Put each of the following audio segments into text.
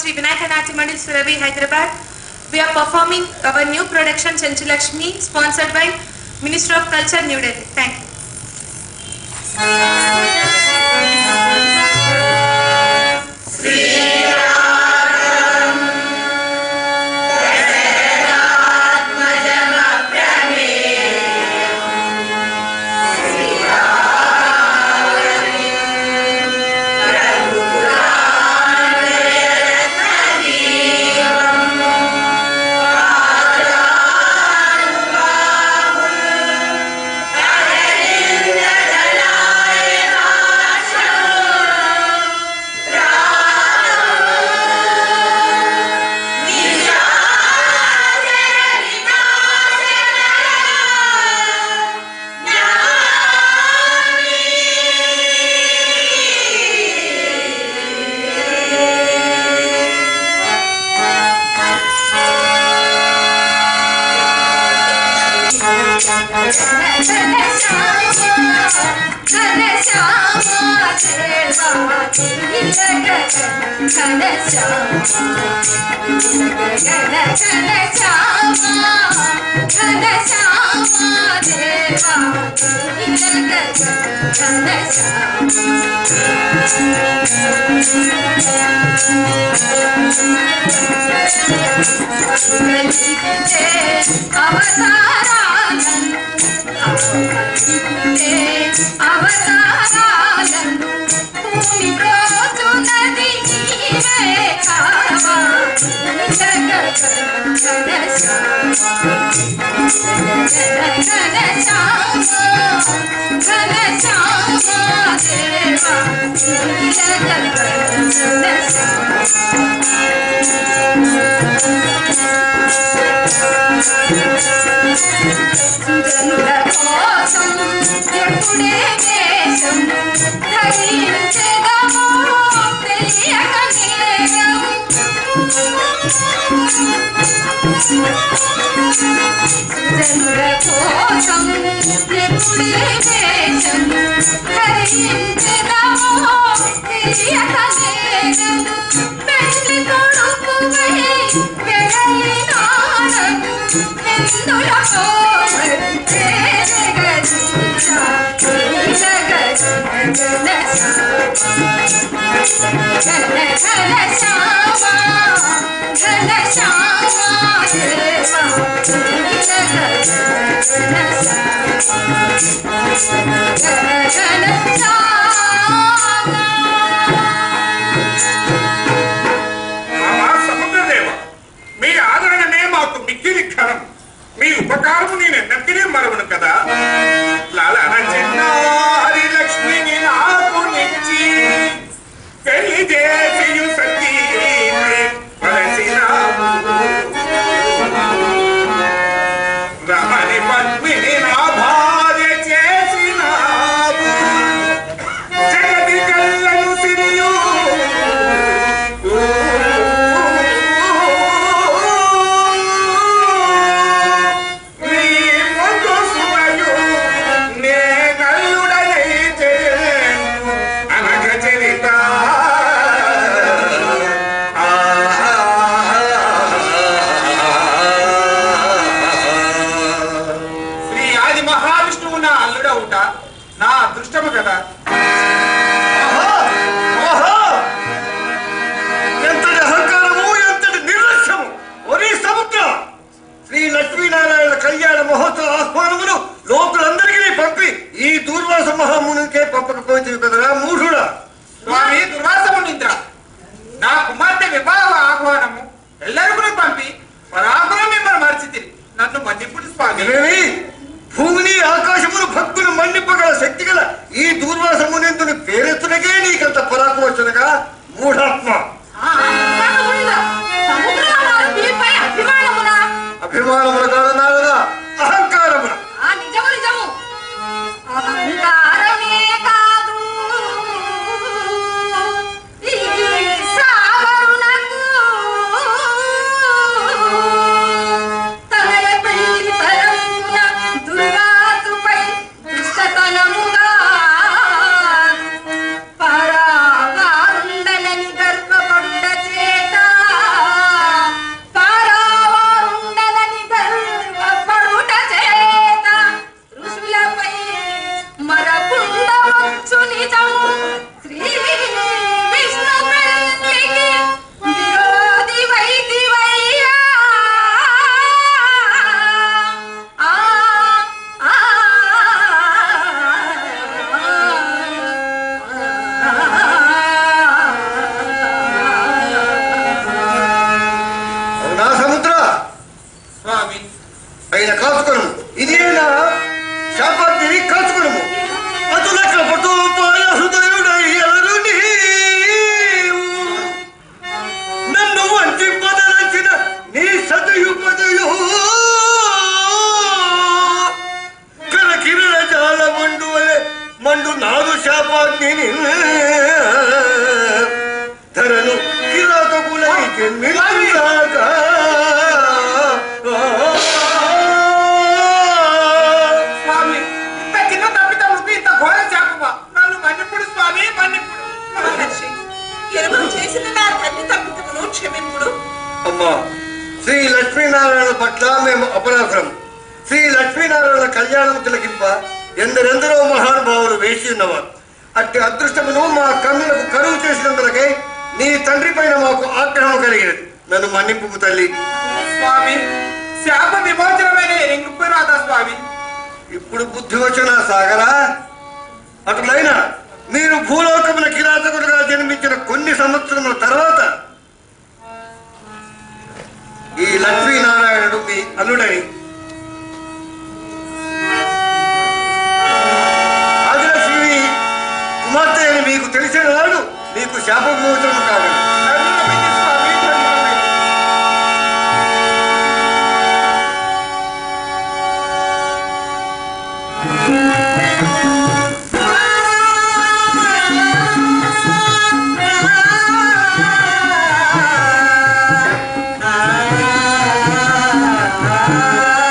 Sri Vinayaka Natya Mandal Suravi, Hyderabad. We are performing our new production Chanchalakshmi, sponsored by Ministry of Culture, New Delhi. Thank you. para స్వామి. ఆయన కాచుకొను. ఇదేనా శాపాగ్ని కాచుకొను. అతుల కపటో పాల హృదయుడై ఎలరు నీవు. నన్ను వంచి పదలచిన నీ సతయు పదయు కల కిరణ జాల మండు వలె మండు నాదు శాపాగ్ని ధరను కిరాతకులై జన్మించుగాక. స్వామి, ఇంత చిన్న తప్పిదముకు ఇంత ఘోర శాపమా? నన్ను మన్నిప్పుడు స్వామి, మన్నిప్పుడు. మహర్షి, ఎరువులు చేసిన నా తల్లి తప్పిదమును క్షమింపుడు. అమ్మా, శ్రీ లక్ష్మీనారాయణ పట్ల మేము అపరాధం. శ్రీ లక్ష్మీనారాయణ కళ్యాణం తిలకింప ఎందరెందరో మహానుభావులు వేసి ఉన్నవారు. అట్టి అదృష్టమును మా కన్నులకు కరువు చేసినందులకై నీ తండ్రి పైన మాకు ఆగ్రహం కలిగినది. నన్ను మన్నింపు తల్లి. స్వామి, శాప విమోచనమైన ఎంగిపోయినాదా స్వామి? ఇప్పుడు బుద్ధి వచ్చిన సాగరా. అటులైనా మీరు భూలోకమున కిరాతకుడుగా జన్మించిన కొన్ని సంవత్సరముల తర్వాత ఈ లక్ష్మీనారాయణుడు మీ అల్లుడని ఆదిలక్ష్మి కుమార్తె అని మీకు తెలిసిన నాడు మీకు శాప విమోచనం కాగలదు. ధన్యమైంది స్వామి, ధన్యమైంది. ఆ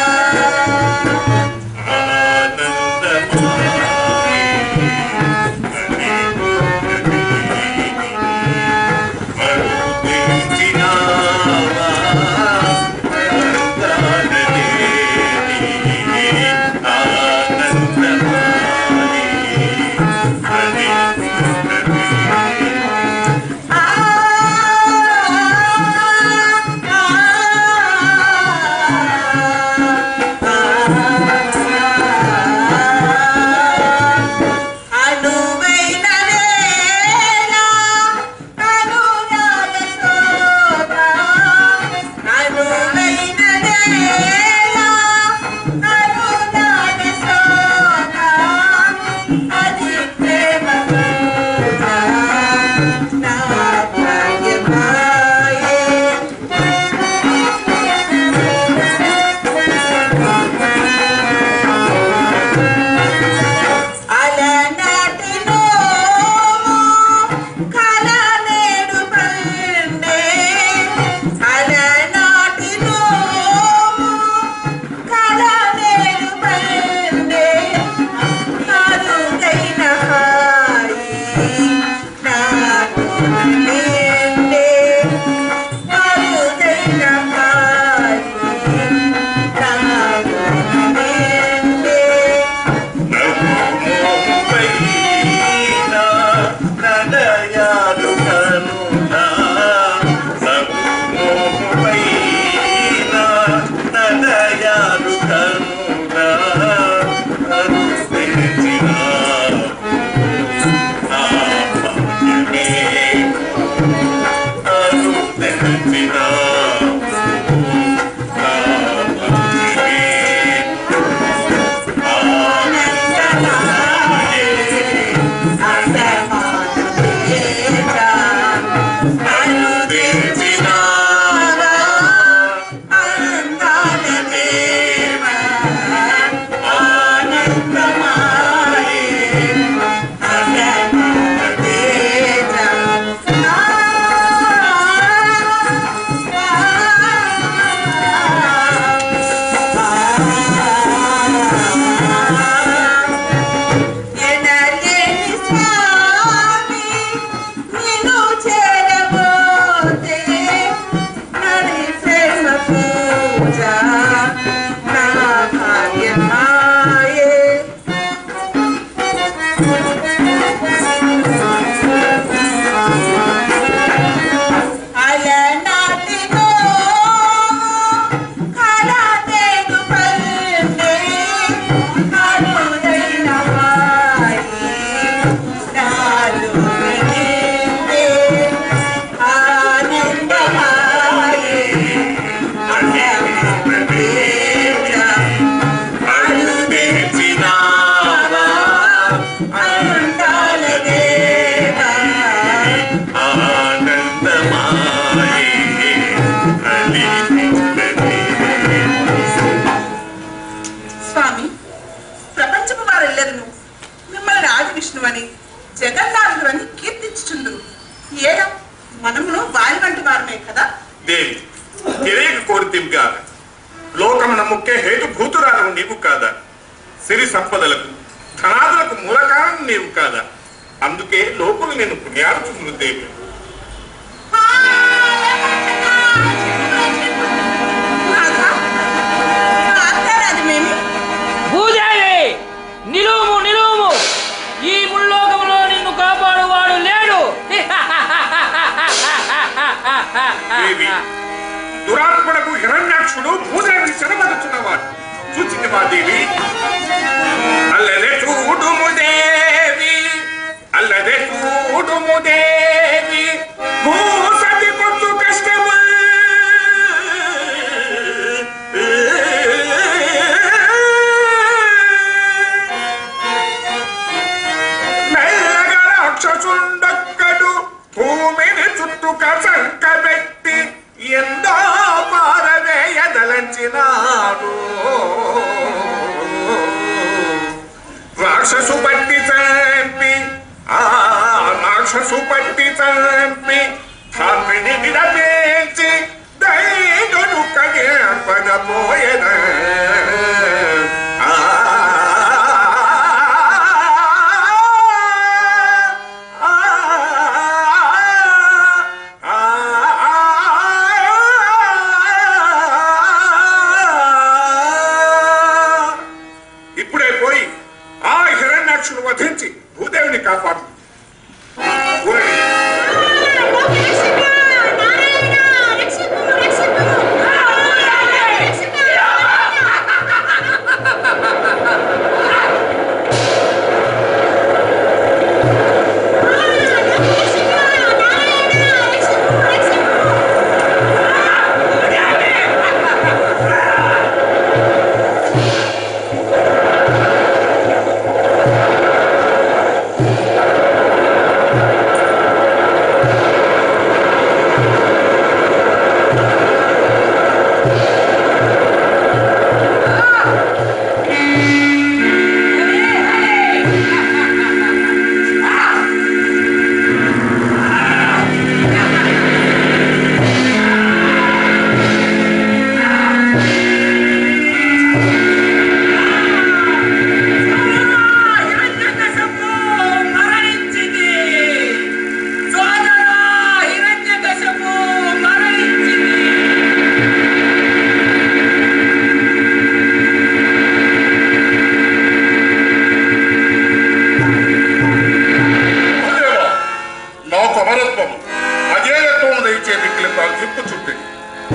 మన ముఖ్య హేతు భూతురాలు నీవు కాదా? సిరి సంపదలకు ధనాదులకు మూల కారణం నీవు కాదా? అందుకే లోపల నేను పుణ్యార్చును దేవి. భూదేవి నిలువుము నిలువుము, ఈ ముల్లోకములో నిన్ను కాపాడువాడు లేడు. దేవి, దురాత్మలకు హిరణ్యాక్షుడు భూదేవిని చెరబడుతున్నవాడు చూచింది మా దేవి. అల్లదే చూడుము దేవి, అల్లదే చూడుము దేవి, భూసతి కొట్టు కష్టము మెల్లగా రాక్షసుండొక్కడు భూమిని చుట్టుక సంకబెట్టి ఎందో పారవేయదలంచినాడు. రాక్షసు పట్టి చంపి రాక్షసు పట్టి చంపి ధర్మిని విడపేసి దైదును కగేపదపోయేద. ఇప్పుడే పోయి ఆ హిరణ్యాక్షులు వధించి భూదేవిని కాపాడు.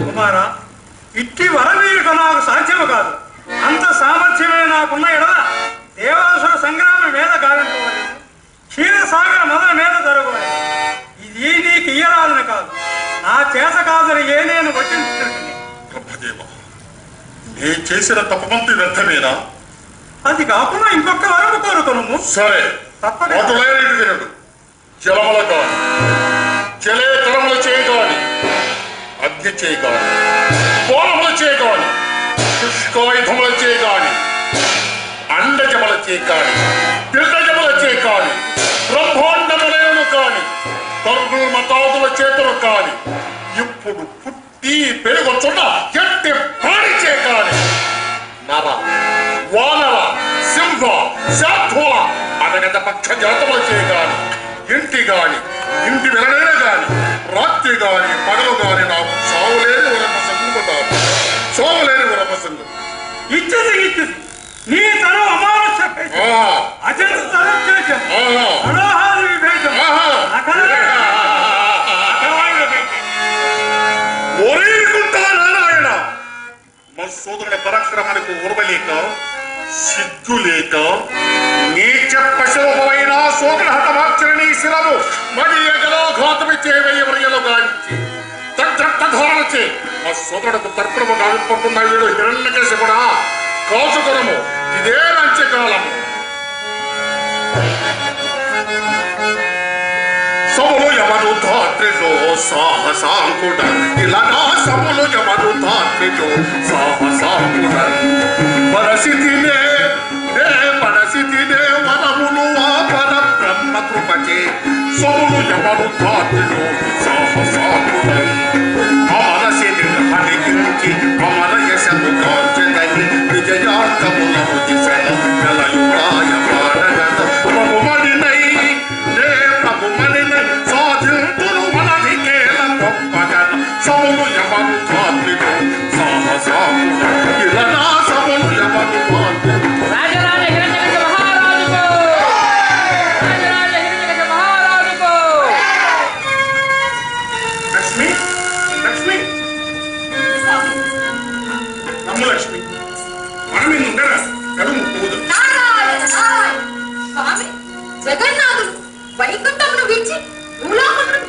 కుమారా, ఇట్టి వరవీయుక నాకు సాధ్యము కాదు. అంత సామర్థ్యమే నాకున్న ఎడల దేవాసుర సంగ్రామ మీద గావింపవాలి, క్షీరసాగర మొదల మీద జరగవాలి. ఇది నీకు ఇయ్యరాలని కాదు, నా చేత కాదని ఏ నేను వచించుకుంటుంది. నే చేసిన తప్పమంతి వ్యర్థమేనా? అది కాకుండా ఇంకొక వరము కోరుకును. సరే, తప్పదు. జలముల కాని, జలే తరముల చేయగాని, అగ్ని చేయగాని, పోలముల చేయగాని, శుష్కాయుధముల చేయగాని, అండజముల చేయగాని, పిల్లజముల చేయగాని, బ్రహ్మాండములను కాని, తరుగులు మతాదుల చేతులు కాని, ఇప్పుడు పుట్టి పెరుగుచున్న ఎట్టి ప్రాణి చేయగాని, నర వానర సింహ శార్థుల అనగత పక్ష జాతముల చేయగాని, ఇంటి గాని ఇంటి వెలనైన గాని, రాత్రి గాని పగలు గాని నాకు సావులేని వరపసంగు కాదు, సావులేని వరపసంగు. ఇచ్చేది ఇచ్చేది నీ తరం అమావాస్య అజంత తరం చేశాం, అనాహార విభేదం, నారాయణ మా సోదరుల పరాక్రమానికి ఉరవలేక, సిగ్గు లేక, నీచ పశువైన సోదర హతమార్చని శిరము మరి ఎగలో ఘాతమి చేయవయ్యవరియలో గావించి తద్రక్త ధోరణచే మా సోదరులకు తర్పణము గావింపకుండా వీడు హిరణ్యకేశ కూడా కాచుకొనము. ఇదే లంచకాలము. సములు యమను ధాత్రిలో సాహసాంకుడ, ఇలాగా సములు యమను ధాత్రిలో సాహసాంకుడ, పరిస్థితినే పరిస్థితినే వరములు ఆ పర బ్రహ్మ కృపచే, సములు యమను ధాత్రిలో సాహసాంకుడ, అమర సిరి హరిగించి అమర యశము కాంచెద, మనమే ఉండరా కడుము పోదు. నారాయణ నారాయణ స్వామి జగన్నాథుడు వైకుంఠమును విడిచి భూలోకమును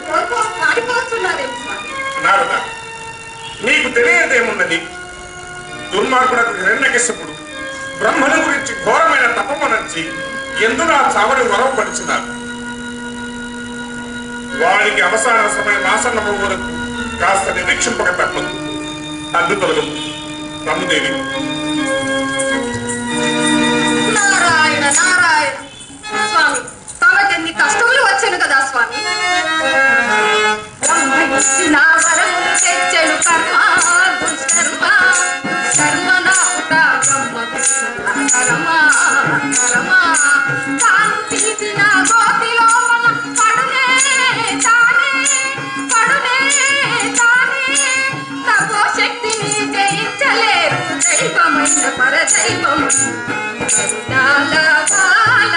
పారిపోతున్నారేమో స్వామి. నారద, నీకు తెలియదేమున్నది? దుర్మార్గుడకు హిరణ్యకశిపుడు బ్రహ్మను గురించి ఘోరమైన తపమనర్చి ఎందుకు ఆ చావని వరవపరిచినారు. వారికి అవసాన సమయం ఆసన్నము వరకు కాస్త నిరీక్షింపక తప్పదు. అద్భుతలు బ్రహ్మదేవి. నారాయణ నారాయణ స్వామి, తమకెన్ని కష్టములు వచ్చాను కదా స్వామి. నా వరము తెచ్చెను కర్మ దుష్కర్మ కర్మ నాకుట బ్రహ్మ కర్మ కర్మ తాను తీసిన గోతిలో పడునే తానే తపో శక్తిని జయించలేరు దైవమైన పరదైవము కరుణాల బాల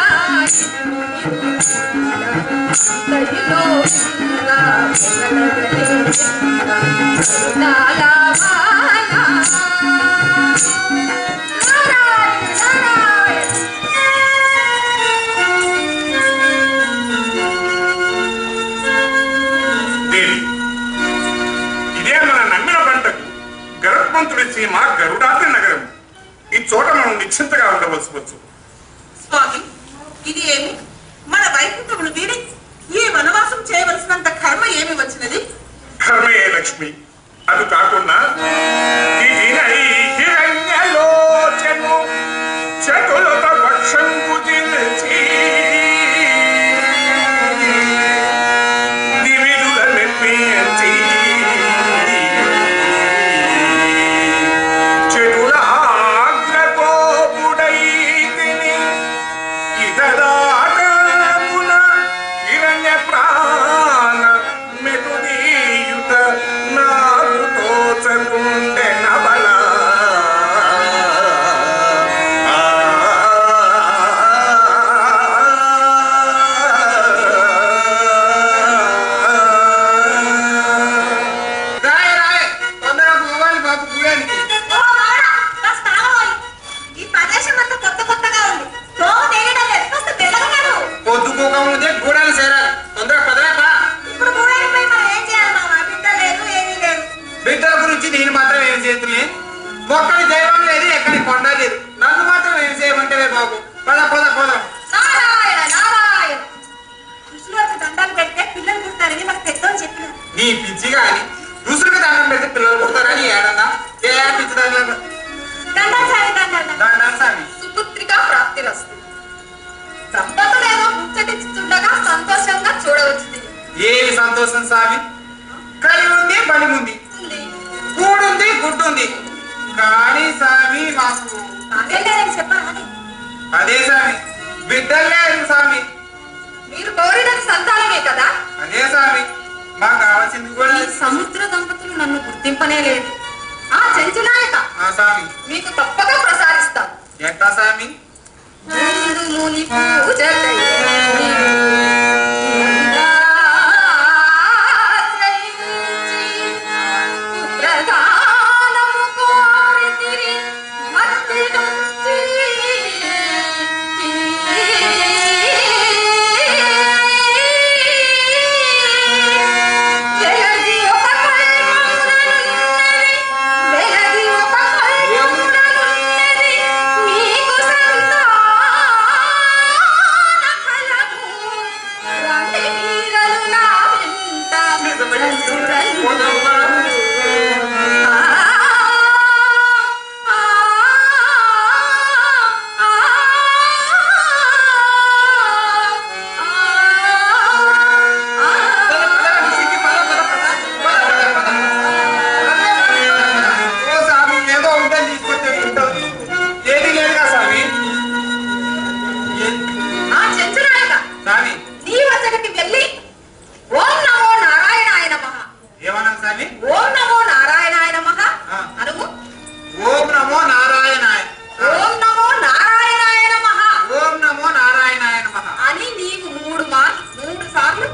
దయలో కరుణాల బాల నారాయణ నారాయణ. దేవి, ఇదే మన నమ్మిన పంటకు గరుత్మంతుడి సీమ గరుడాద్రి నగరం. ఈ చోట మనం నిశ్చింతగా ఉండవలసి వచ్చు. స్వామి, ఇది ఏమి మన వైకుంఠమును వీడి ఈ వనవాసం చేయవలసినంత కర్మ ఏమి వచ్చినది? కర్మయే లక్ష్మి. అది కాకుండా హిరణ్యలోచను చతులత పక్షంబు జిల్చి దివిదుల నిర్మించి చెడులాగ్రగోపుడై తిని ఇతరాగమున హిరణ్య ప్రాణ మెతుదీయుత నాకు తోచకుండె నబల. ఓ నాయనా, కాస్త ఆగోయ్. ఈ ప్రదేశం అంతా కొత్త కొత్తగా ఉంది. త్రోవ తెలియడం లేదు. కాస్త మెల్లగనడు. పొద్దుకోకముందే గూడాలు చేరాలి. తొందరగా పదలేపా. ఇప్పుడు గూడెంపై మనం ఏం చేయాలి మామ? బిడ్డ లేదు, ఏమీ లేదు. బిడ్డల గురించి నేను మాత్రం ఏం చేతులే. ఒక్కడి దైవం లేదు, ఎక్కడి కొండ లేదు. నన్ను మాత్రం ఏం చేయమంటే బాబు. పద పద పద. నారాయణ నారాయణ. ఋషులకు దండాలు పెడితే పిల్లలు పుడతారని మాకు పెద్దలు చెప్పినారు. నీ పిచ్చి గాని ఋషులకు దండం పెడితే పిల్లలు పుడతారని ఏడన్నా ఏ పిచ్చి దండం దండాలు సామి దండాలు. దండం సామి. సుపుత్రిక ప్రాప్తి వస్తుంది. దంపతులేమో ముచ్చటిస్తుండగా సంతోషంగా చూడవచ్చు. ఏమి సంతోషం సామి. కలి ఉంది, బలి ఉంది, కూడుంది, గుడ్డుంది. కానీ సామి మాకు నాకేం చెప్పాలి? అదే సామి, బిడ్డలు లేరు సామి. మీరు కోరిన సంతానమే కదా. అదే సామి, మాకు కావాల్సింది కూడా ఈ సముద్ర దంపతులు నన్ను గుర్తింపనే లేదు. ఆ చెంచునాయక ఆ సామి. మీకు తప్పక ప్రసాదిస్తాను. ఎట్టా సామి? ముందు ముని పూజకై ప్రధానము కోరితిరి భక్తి నుంచి వెలగి ఒక కల్పముననున్నది, వెలగి ఒక కల్పముననున్నది, మీకు సంతాన ఫలము రండి వీరలు నా వెంట రండి. ఓ సామి, ఏదో ఉంటుంది తీసుకొచ్చి ఉంటావు. ఏది లేదుగా సామి. ఆ చెంచునాయక సామి నీ వద్దకు వెళ్ళి ఓం నమో నారాయణాయ నమః, ఏమన్నాను సామి? ఓం నమో నారాయణాయ నమః ఆ. అనుము. ఓం నమో నారాయణాయ. ఓం నమో నారాయణాయ నమః ఓం నమో నారాయణాయ నమః. అని నీవు 3 సార్లు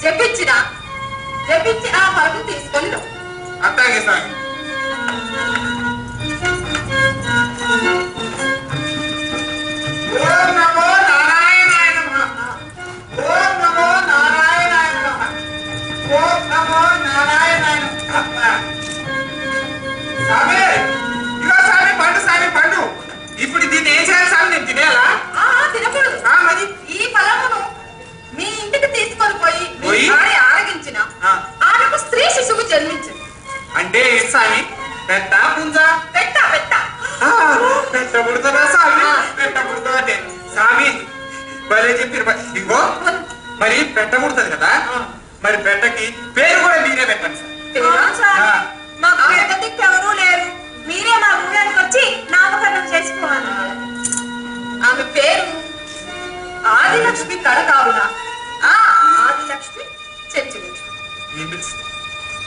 జపించి ఆ పరుగు తీసుకొని రా. అట్టాగే సామి. పెట్ట పుడతారా స్వామి? పెట్ట పుడతానే స్వామి భలే చెప్పారు. ఇగో మరి పెట్ట పుడుతుంది కదా, మరి పెట్టకి పేరు కూడా మీరే పెట్టండి సార్. మాకు పెద్ద దిక్కు ఎవరూ లేరు, మీరే మా ఊరానికి వచ్చి నామకరణం చేసుకోవాలి. ఆమె పేరు ఆదిలక్ష్మి కడకావుల. ఆదిలక్ష్మి చెంచులక్ష్మి. ఏం పిలుస్తుంది?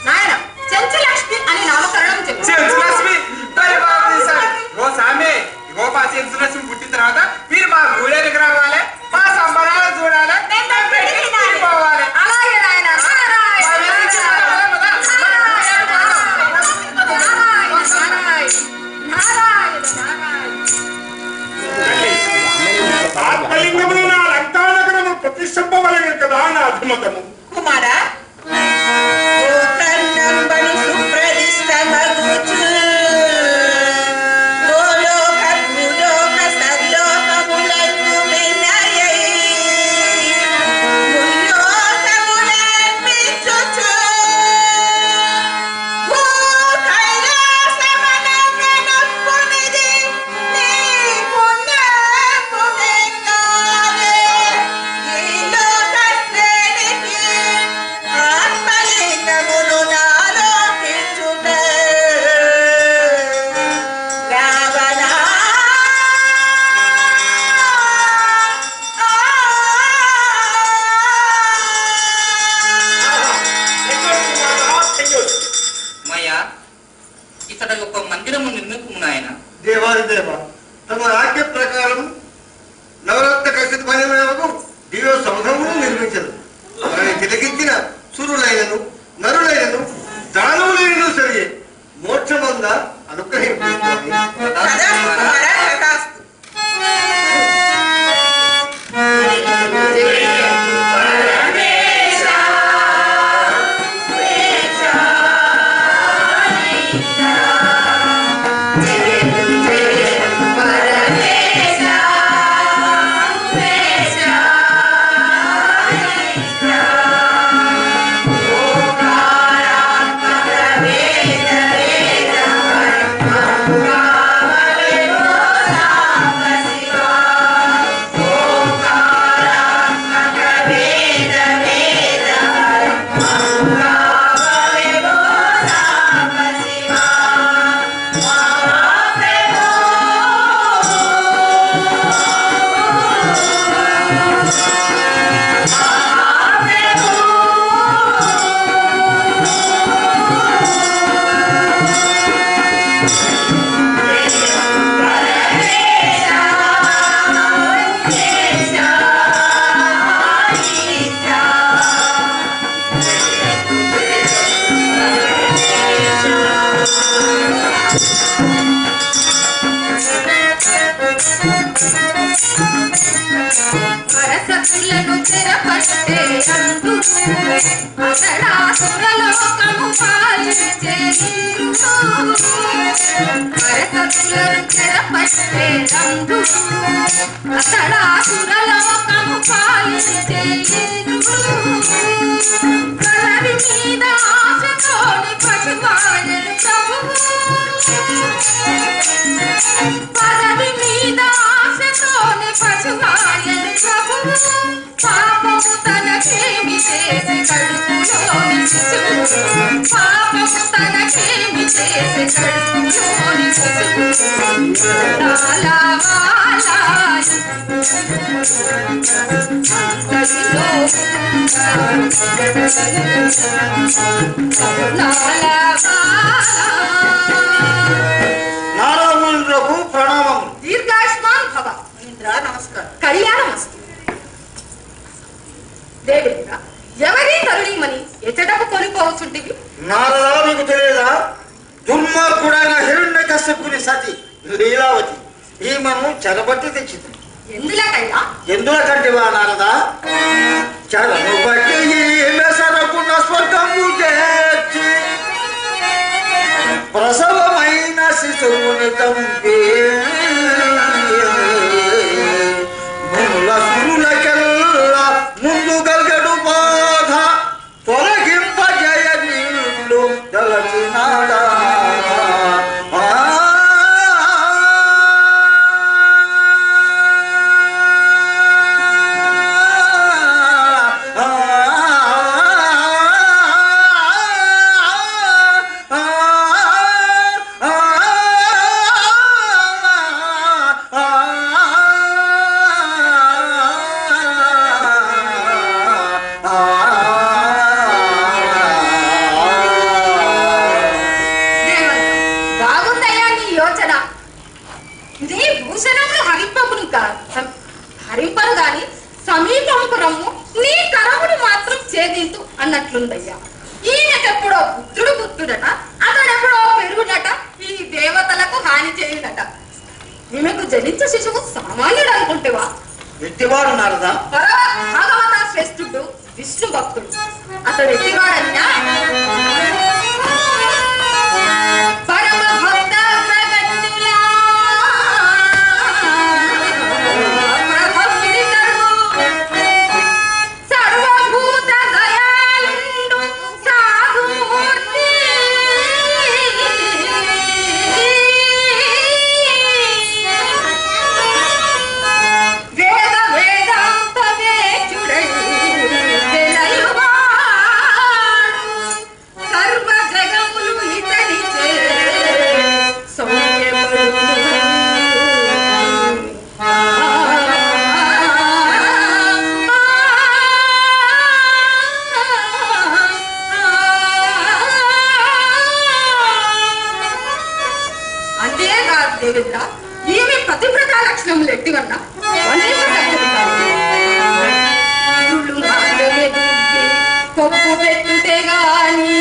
నాయన చెంచులక్ష్మి అని నామకరణం చెప్పు. చెంచులక్ష్మి మరి బాగుంది సార్. ఓ స్వామి, ఇగో మా చెంచులక్ష్మి పుట్టిన తర్వాత మీరు మా ఊరేరికి రావాలి, మా సంబరాలు చూడాలి, పోవాలి. అలాగే నాయన. ఆత్మలింగమును నా లంకానగరము ప్రతిష్టంపవలెను కదా నా అభిమతము. కుమారా ఇతడు ఒక మందిరము నిర్మింపు నాయన. దేవాది దేవ, తమ ఆజ్ఞ ప్రకారం నవరత్న ఖచ్చిత పనిమేరకు దివ్య సౌధమును నిర్మించదు. వారిని తిలకించిన సురులైనను నరులైనను దానవులైనను సరే మోక్షమంద అనుగ్రహించుకోవాలి. వరసతులను చెరపట్టే అందు అతడాసురలోకము పాలించే ఇంద్రుడు. వరసతులను చెరపట్టే అందు అతడాసురలోకము పాలించే ఇంద్రుడు. కలవి మీద ఆశతోని పశువాయలు ప్రభువు, పదవి మీద ఆశతోని పశువాయలు ప్రభువు. పాపము తనకేమి చేసి కడుపులోని శిశువు, పాపము తనకేమి చేసి కడుపులోని శిశువు. నారాయణులకు ప్రణామములు. దీర్ఘాయుష్మాన్ భవ. ఇంద్ర నమస్కారం. కళ్యాణమస్తు. దేవేంద్ర, ఎవరి తరుణీమని ఎచ్చటకు కొనిపోవచ్చుంటివి? నారదా, మీకు తెలియదా? దుర్మార్గుడైన హిరణ్యకశ్యపుని సతి లీలావతి ఈమెను చెరబట్టి తెచ్చింది. ఎందులకయ్యా? ఎందుకంటివా నారదా? చెరను బట్టి ఈమె సరకున్న స్వర్గము చేర్చి ప్రసవమైన శిశువుని తంపి మునుల సురులకెల్లా ముందు గల్గడు బాధ తొలగింపజయ నీళ్ళు దలచినాడా. హరింపరు గాని సమీపంకు రమ్ము, నీ కరమును మాత్రం ఛేదింతు అన్నట్లుందయ్యా. ఈయనకెప్పుడో పుత్రుడట, అతడెప్పుడో పెరుగునట, ఈ దేవతలకు హాని చేయునట. ఈమెకు జనించే శిశువు సామాన్యుడు అనుకుంటేవా? ఎట్టివాడు నారదా? భగవత శ్రేష్ఠుడు, విష్ణు భక్తుడు. అతడు ఎట్టివాడన్నా పరమ భక్త ప్రగత్యులా ప్రభవిడితడు, సర్వభూత దయాళుండు సాధుమూర్తి. వేద వేదాంత వేచుడై వెలయువాడు, సర్వ జగములు ఇతడిచే సౌఖ్యపడును. అంతేకాదు దేవేంద్ర, ఈమె పతివ్రతా లక్షణములు ఎట్టివన్నా కొప్పు పెట్టుతే గాని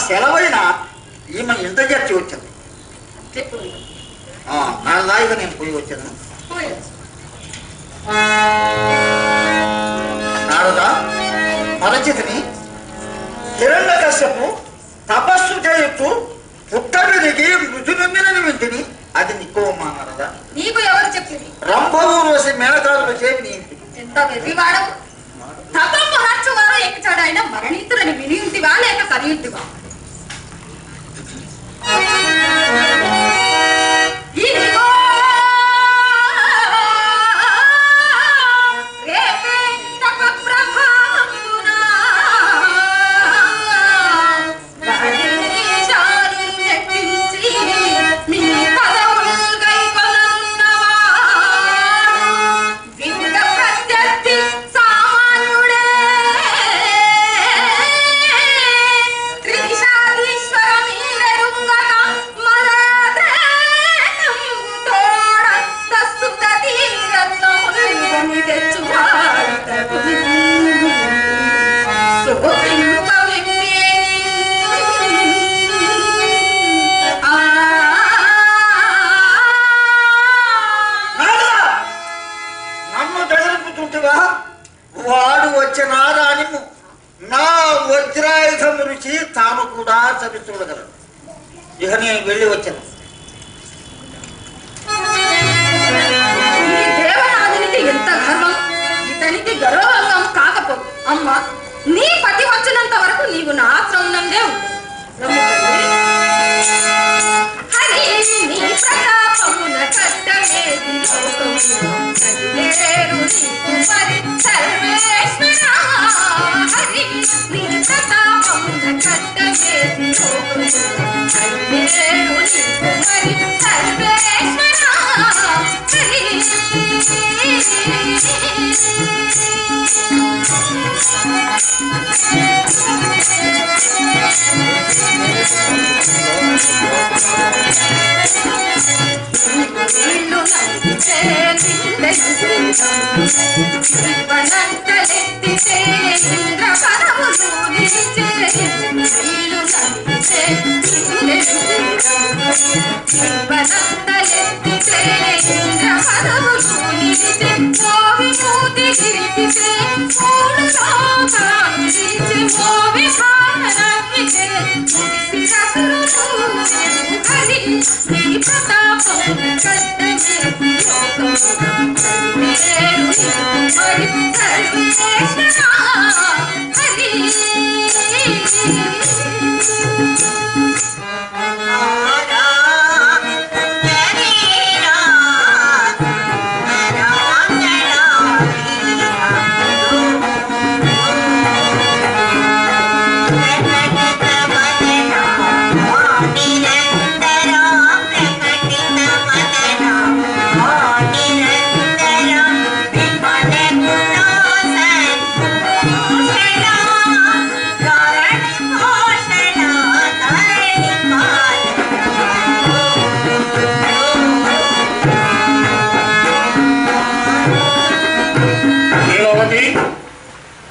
సెలవైన ఈమె ఇంత చేర్చి వచ్చింది. నా దాయిగా నేను పోయి వచ్చాను. నారద, పరిచితిని హిరణ్యకశ్యపు తపస్సు చేయొచ్చు పుట్టని దిగి మృతి నమ్మినని వింటిని, అది నీకోమా నారద? నీకు ఎవరు చెప్పింది? రంభవు రోజు మేనకాలు చేసి నీ ఇంటికి ఎంత వెర్రివాడు! తపము నచ్చువారు ఎక్కచాడు ఆయన మరణితులని విని ఉంటివా లేక కని ఉంటివా? వాడు వచ్చిన రాని నా వజ్రాయుధము రుచి తాము కూడా చవి చూడగలరు. ఇక నేను వెళ్ళి వచ్చాను. దేవనాథునికి ఎంత గర్వం, ఇతనికి గర్వభంగం కాకపోదు. అమ్మ, నీ పతి వచ్చినంత వరకు నీవు నా ఆశ్రమంలో హరి నీ ప్రతాపమున కట్టమేది సర్వేశ్వర. హరి నీ ప్రతాపమున కట్టమేది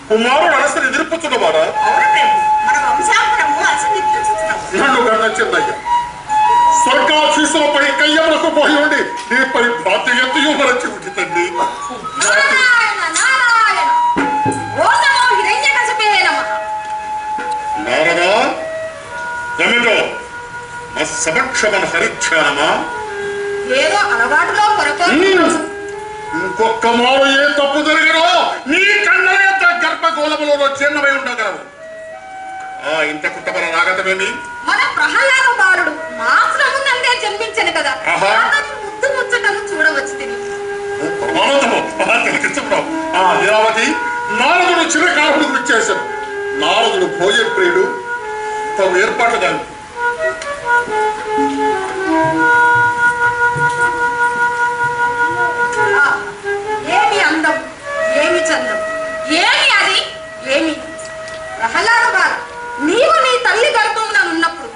కుమారుడు అలసరి ఎదుర్పుతున్నవాడా? నన్ను గర్ణించిందయ్యా. స్వర్గాశీసులపై కయ్యములకు పోయి ఉండి నీపై బాధ్యతయు మరచి ఉంది తండ్రి. నారదా, ఏమిటో నా సమక్షమన హరిధ్యానమా? ఏదో అలవాటులో ఇంకొక్క మారు ఏ తప్పు జరిగినో నీ కన్నలే గర్భగోళములో చిన్నమై ఉండగలవు. ఇంత కుట్టబల నాగతమేమి? మన ప్రహ్లాద బాలుడు మాత్రమునందే జన్మించను కదా, ముద్దు ముచ్చటను చూడవచ్చు. లీలావతి, నారదుడు చిరకాలుడు గుర్చేశాడు. నారదుడు భోజన ప్రియుడు, తమ ఏర్పాట్లు దాన్ని. ఏమి అందం, ఏమి చందం, ఏమి అది, ఏమి ప్రహ్లాద బాలు, నీవు నీ తల్లి గర్భంలో ఉన్నప్పుడు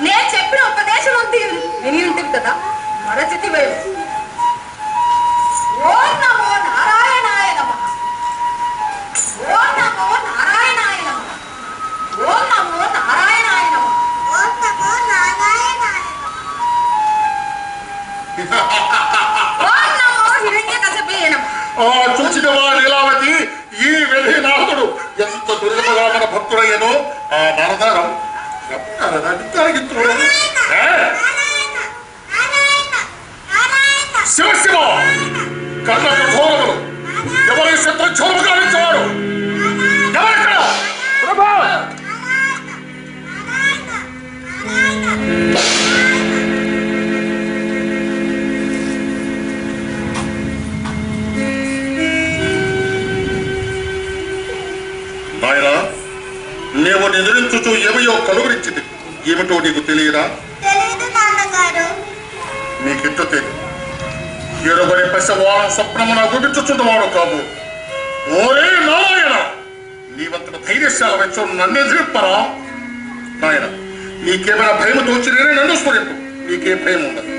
నేను చెప్పిన ఉపదేశం విని ఉంటుంది కదా, మరచితి వేరు. ఓం నమో నారాయణాయ నమః, ఓం నమో నారాయణాయ నమః, ఓం నమో నారాయణాయ నమః, ఓం నమో నారాయణాయ ఓం నమో హిరణ్యకశపే నమః. చూచినవా లీలావతి, ఈ వెలినాథుడు ఎంత దుర్గమగామన భక్తుడయ్యనో. ఆ నారదారం శివ శివ కర్ణ కఠోరములు ఎవరి శత్రుఘ్నులు గావించేవాడు ఎవరిక్కడ? ప్రభా, నాయనా, నీవు నిద్రించుచు ఏమయో కలుగురించింది. ఏమిటో నీకు తెలియదా? నీకెట్టు తెలియదు. ఎరుగని పశవాడు స్వప్నమున గుడించుచున్నవాడు కాదు. ఓరే నారాయణ, నీవంతట ధైర్యశాల వచ్చి నన్ను ఎదిరిప్పరా? నాయన, నీకేమైనా భయము తోచి నేనే నన్ను స్మరింపు. నీకే భయం ఉండదు.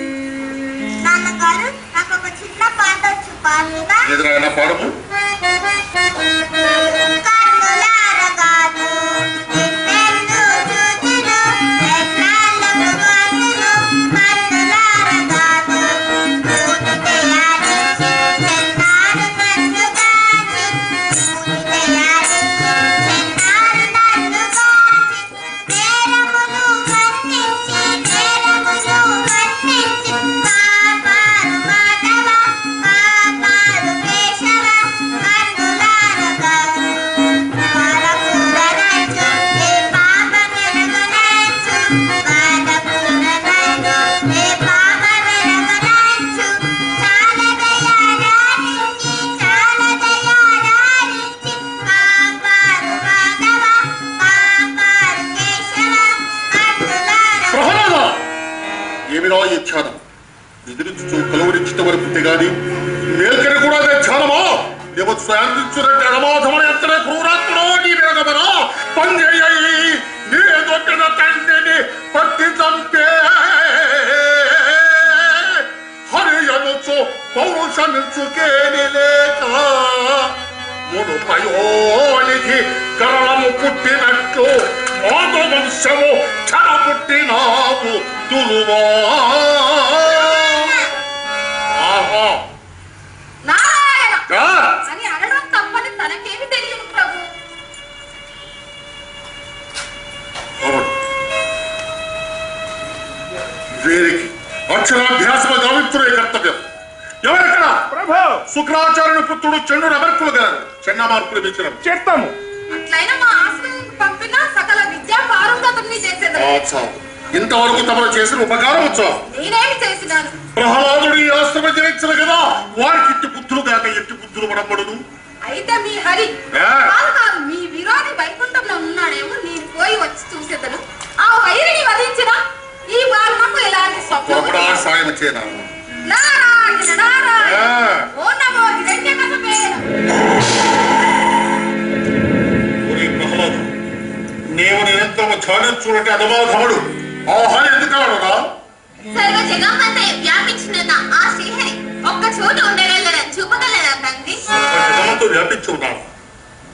ఎదురైనా పాడము. ఏమిరా ఈ ధ్యానం? ఎదురించు కలవరించడం వరకు గాని మేల్కని కూడా అదే ధ్యానమా? లేవ స్వయంతించునంటే అనమాధమని ఎంతనే క్రూరాత్మలో నీ వేగమరా పనిచేయి నీ దొట్టిన తండ్రిని పట్టి చంపే హరి అనుచు పౌరుషమించుకేని లేక మును పయోనిధి కరణము పుట్టినట్లు మాధవ వంశము క్షణ పుట్టినావు తులువా. నారాయణ ఆ! అని అనడం తప్పని తనకేమి తెలియదు ప్రభు. అవును. వీరికి అక్షరాభ్యాసము గావించునే కర్తవ్యం. ఎవరెక్కడ? ప్రభు శుక్రాచార్యుని పుత్రుడు చెండు అమర్కులు గారు చిన్న మార్పులు మించడం చేస్తాము. అట్లయినా మా ఆశ్రమం పంపిన సకల విద్యా పారంగతుల్ని చేసేదాన్ని. ఇంతవరకు తమరు చేసిన ఉపకారం వచ్చా? నేనేమి చేసినాను? ప్రహ్లాదుడు ఈ ఆశ్రమం జయించను కదా, వారికి ఇంటి బుద్ధులు కాక ఇంటి బుద్ధులు పడబడును. అయితే మీ హరి ఏ? కాదు కాదు మీ విరోధి వైకుంఠంలో ఉన్నాడేమో, నేను పోయి వచ్చి చూసేదను. ఆ వైరిని వధించిన ఈ బాలునకు ఎలాంటి స్వప్నం? సాయం చేయనా? నారాయణ నారాయణ ఏ? ఓ నమో హిరణ్యకశిపేన. ప్రహ్లాదు, నీవు నిరంతరము ధ్యానించుకుంటే అనమాధముడు ఆహారం ఎందుకు కావడా? సర్వ జగమంతా వ్యాపించిన ఆ శ్రీహరి ఒక్క చోటు ఉండగలరా చూపగలరా తండ్రి? జగమంతో వ్యాపించి ఉన్నాడు.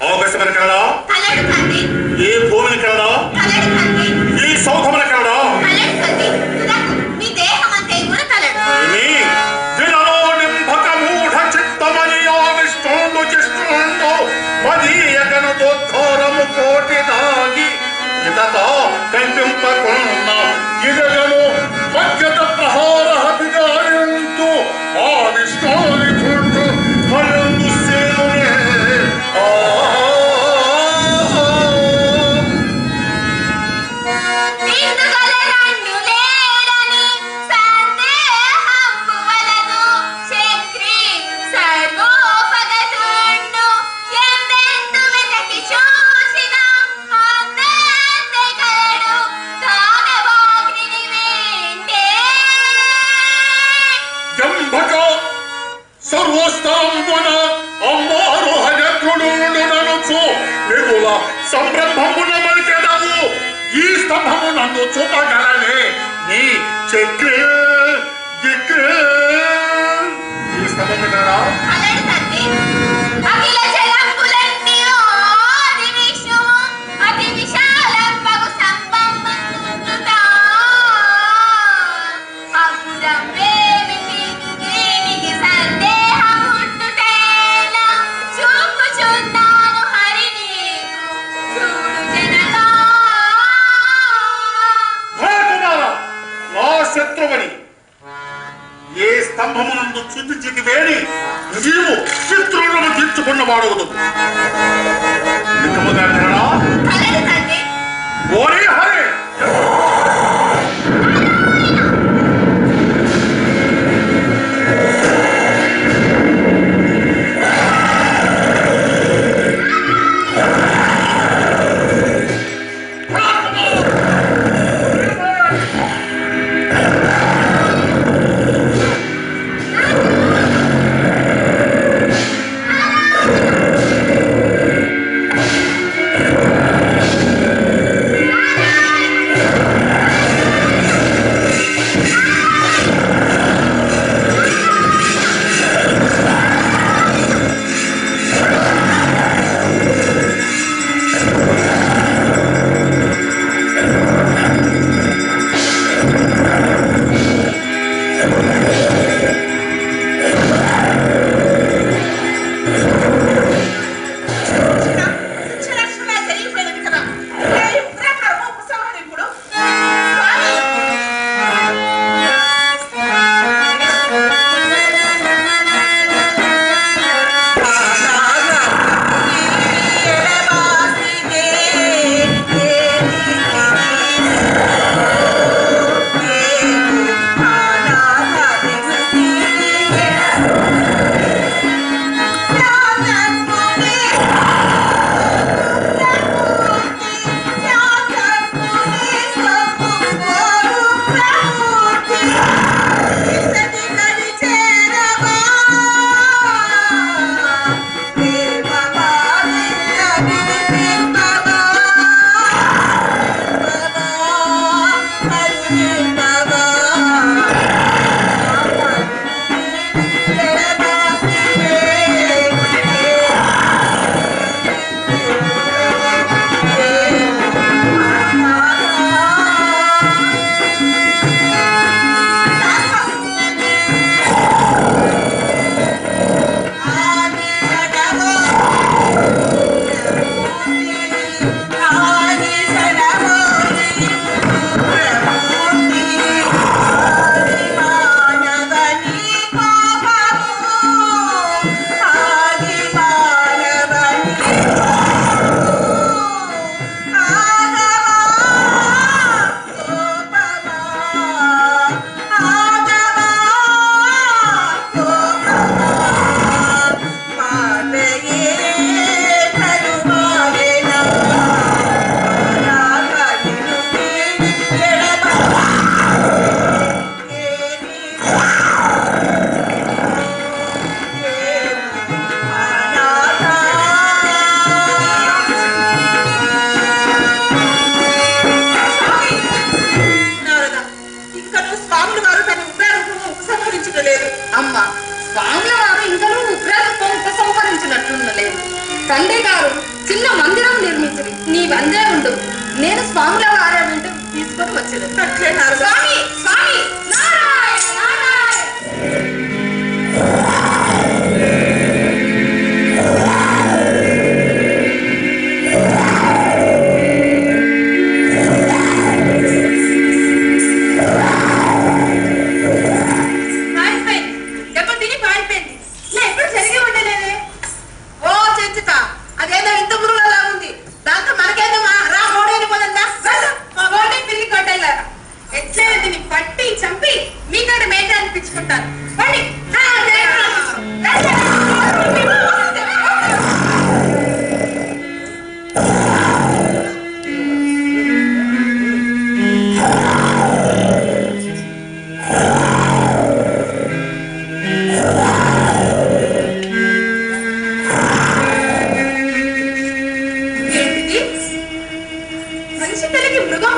ఆకాశమైన కలడా? కలడు తండ్రి, ఏ భూమిని కలడా? కలడు తండ్రి, ఈ సౌధమైన కలడా? కలడు తండ్రి. తుదకు మీ దేహం అంతే కూడా కలడు. వినలో నింభక మూఢ చిత్తమని ఆవిష్ణుండు చిష్ణుండు మదీయగను దోద్ఘోరము కోటి దాగి ఇదత కల్పింపకున్న ఇదగను మధ్యత ప్రహార హతిగారింతు ఆవిష్ణుని కుండు హరందు సేనునే ఇందుగలరన్ను లేరని సందేహంబు వలదు. చక్రి సర్వోపగతుండు ఎందెందు వెతకి చూసిన అందంతే కలడు తానవాగ్నిని వేండే. జంభక సర్వస్థాంబున అమ్మారు హజత్రుడు ననుచు మిగుల సంరంభమున మరిచెదవు. ఈ స్తంభము నన్ను చూపగలనే నీ చక్రి దిక్రి. ఈ స్తంభము కదా కలడు తండ్రి. అఖిల జగంబులన్నీయు ఆది విష్ణువు అతి విశాలంబగు స్తంభంబునుట. అపురమేమిటి దీనికి సందేహముండుటేలా? చూపుచున్నాను హరి నీకు చూడు జనగా. కుమార నా శత్రువని ఏ స్తంభమునందు చుంచుకి వేడి నీవు చిత్రులను తీర్చుకున్న వాడవదు. నిజముగా కలడా? కలడు తండ్రి. ఓరే హరే నారాయణ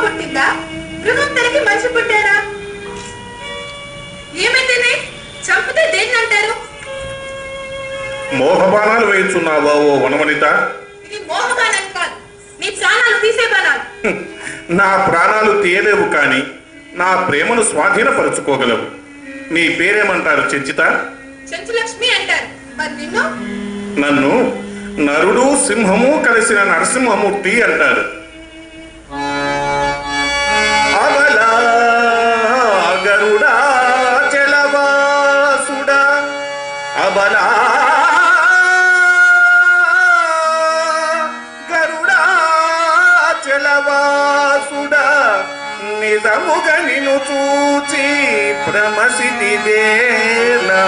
పుట్టిందా? మృగం తనకి మనిషి పుట్టాడా? ఏమైతేనే చంపితే దేన్ని అంటారు? మోహబాణాలు వేయుచున్నావా ఓ వనవనిత? ఇది మోహబాణం కాదు, నీ ప్రాణాలు తీసే బాణాలు. నా ప్రాణాలు తీయలేవు కానీ నా ప్రేమను స్వాధీనపరుచుకోగలవు. నీ పేరేమంటారు చెంచిత? చెంచులక్ష్మి అంటారు. మరి నిన్ను? నన్ను నరుడు సింహము కలిసిన నరసింహమూర్తి అంటారు. అబలా గరుడా చలవాసుడా అబలా గరుడా చలవాసుడా నిజముగా నిన్ను చూచి భ్రమసిదివేలా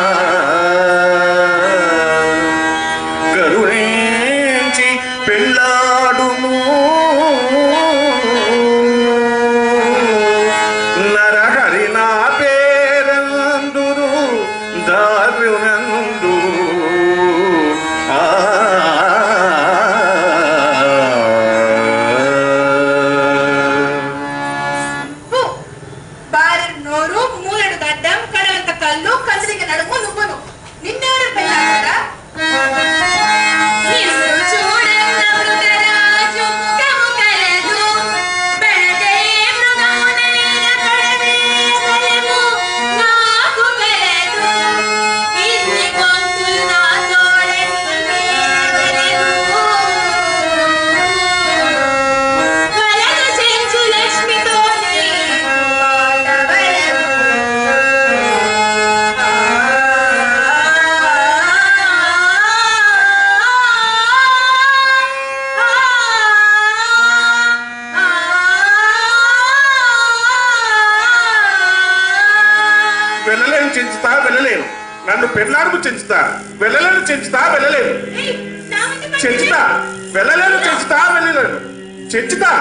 గరుణించి పెళ్ళాడుము నరహరి నా పేరందురు దారునందు బారెడు నోరు, మూలెడు గడ్డం, కడవంత కళ్ళు, కదిలిక నడుము నువ్వును. నిన్నెవరు పెళ్ళాడా? వెళ్ళలేను చెంచుతా, వెళ్ళలేను. నన్ను పెళ్ళాడుకు చెంచుతా, వెళ్ళలేను చెంచుతా, వెళ్ళలేను. చెంచుతా, వెళ్ళలేను చెంచుతా, వెళ్ళలేను. చెంచుతా.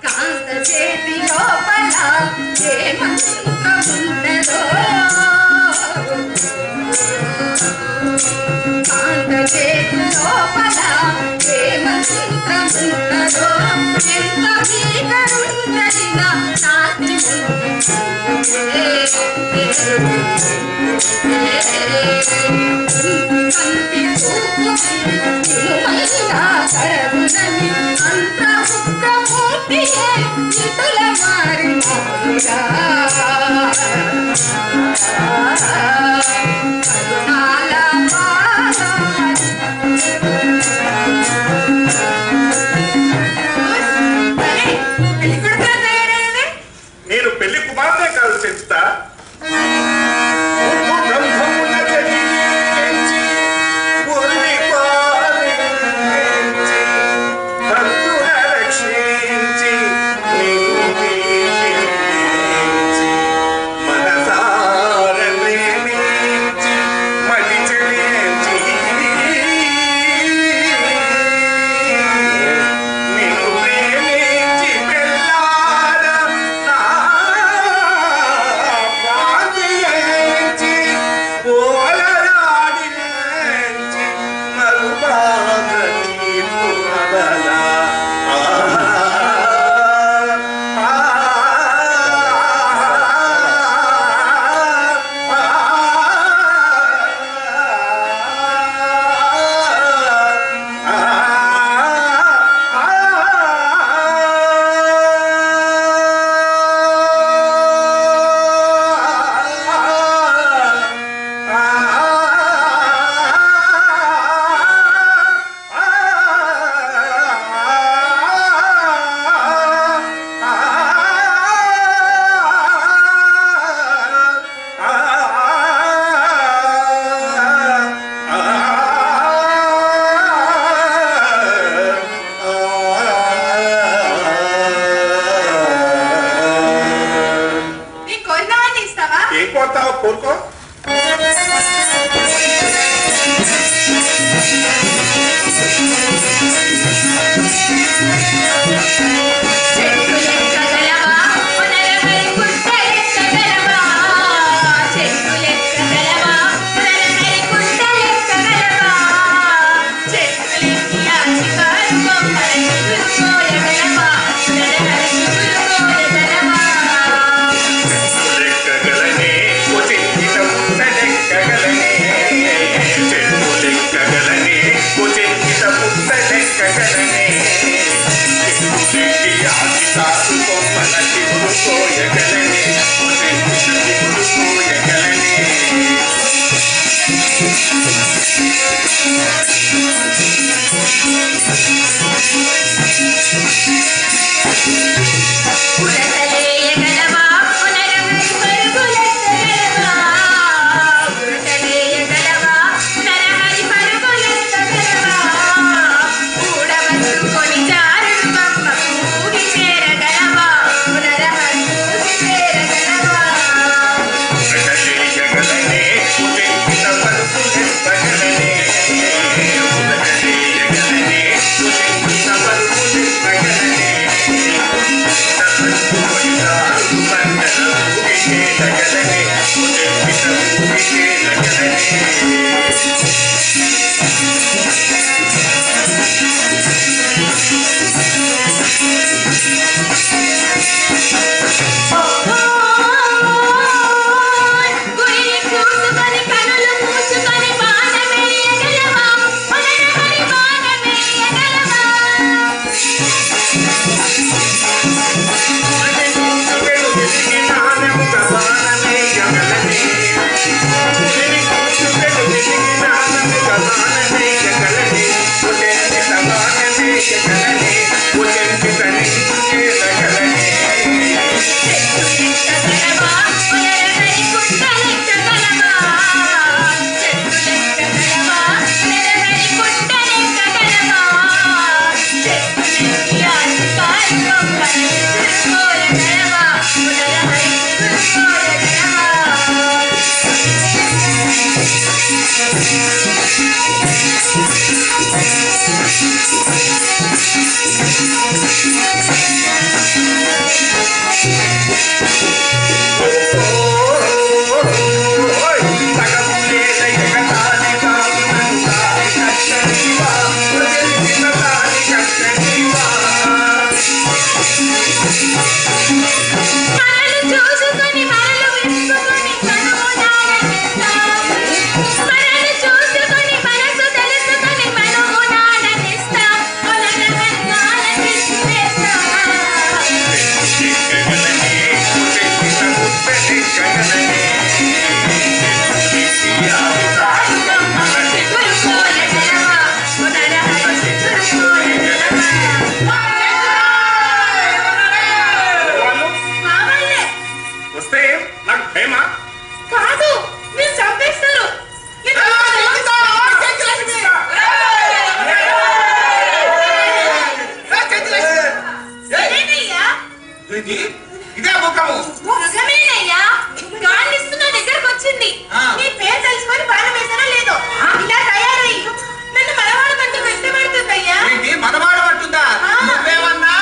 కాంత చేతి లోపల ఏ మంత్రమున్నదో, కాంత చేతి లోపల ఏ మంత్రమున్నదో, ఎంత భీకరుందరినా నాటి కంటి చూపు కరగునని అంతఃపుత్రమూర్తియే ఇటుల మారి కరుణాల నేను పెళ్లి కుమార్తె కాదు చెంచుతా. బ్రహ్మమున జనించి, ఉరిమి పాలించి, భక్తుల రక్షించి, నిన్ను దీవించి, మనసార ప్రేమించి, ఇదే ముఖము నిజమేనయ్యా గాలిస్తున్న దగ్గరకు వచ్చింది నీ పేరు తెలుసుకొని బాణం వేసానా లేదో ఇలా తయారై నన్ను మనవాడమంటూ వెంటబడుతుందయ్యా ఏంటి మనవాడమంటుందా నువ్వేమన్నా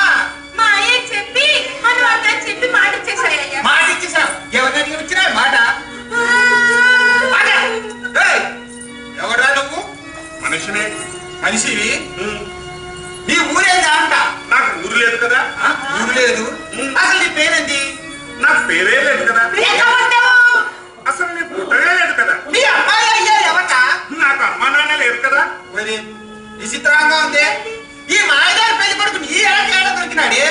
మా అయ్య చెప్పి అని చెప్పి మాట ఇచ్చేసాయ్యా మాట ఇచ్చేసావు ఎవరిని వచ్చినా మాట ఎవరా నువ్వు మనిషినే మనిషివి నీ ఊరేదా అంట నాకు ఊరు లేదు కదా ఊరు లేదు అసలు నీ పేరేంటి నాకు పేరే లేదు కదా అసలు నీ పుట్టనే లేదు కదా మీ అమ్మాయి అయ్యా ఎవరా నాకు అమ్మా నాన్న లేరు కదా మరి విచిత్రంగా ఉంది ఈ మాయదారి పెళ్లి కొడుకు నీ ఎలాంటి ఏడా దొరికినాడే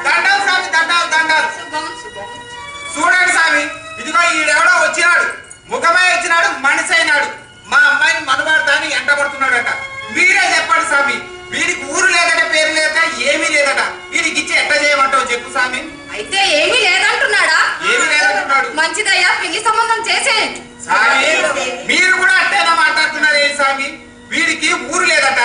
దండాలు స్వామి దండాలు దండాలు చూడండి స్వామి ఇదిగో ఈడెవడో వచ్చినాడు ముఖమే ఇచ్చినాడు మనిషి అయినాడు మా అమ్మాయిని మనవాడతాని ఎంటబడుతున్నాడట మీరే చెప్పండి స్వామి వీడికి ఊరు లేదట పేరు లేదట ఏమీ లేదట వీడికి ఇచ్చి ఎట్ట చేయమంటావు చెప్పు స్వామి అయితే ఏమీ లేదంటున్నాడా ఏమీ లేదంటున్నాడు మంచిదయ్యా పెళ్లి సంబంధం చేసేయండి స్వామి మీరు కూడా అట్టేనా మాట్లాడుతున్నారు ఏంటి స్వామి వీడికి ఊరు లేదట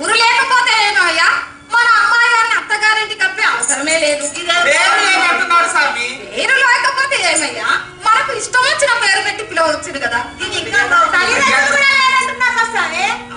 ఊరు లేకపోతే ఏమయ్యా మన అమ్మాయి గారిని అత్తగారింటికి కప్పే అవసరమే లేదు పేరు లేదంటున్నాడు స్వామి పేరు లేకపోతే ఏమయ్యా మనకు ఇష్టం వచ్చిన పేరు పెట్టి పిలవచ్చును కదా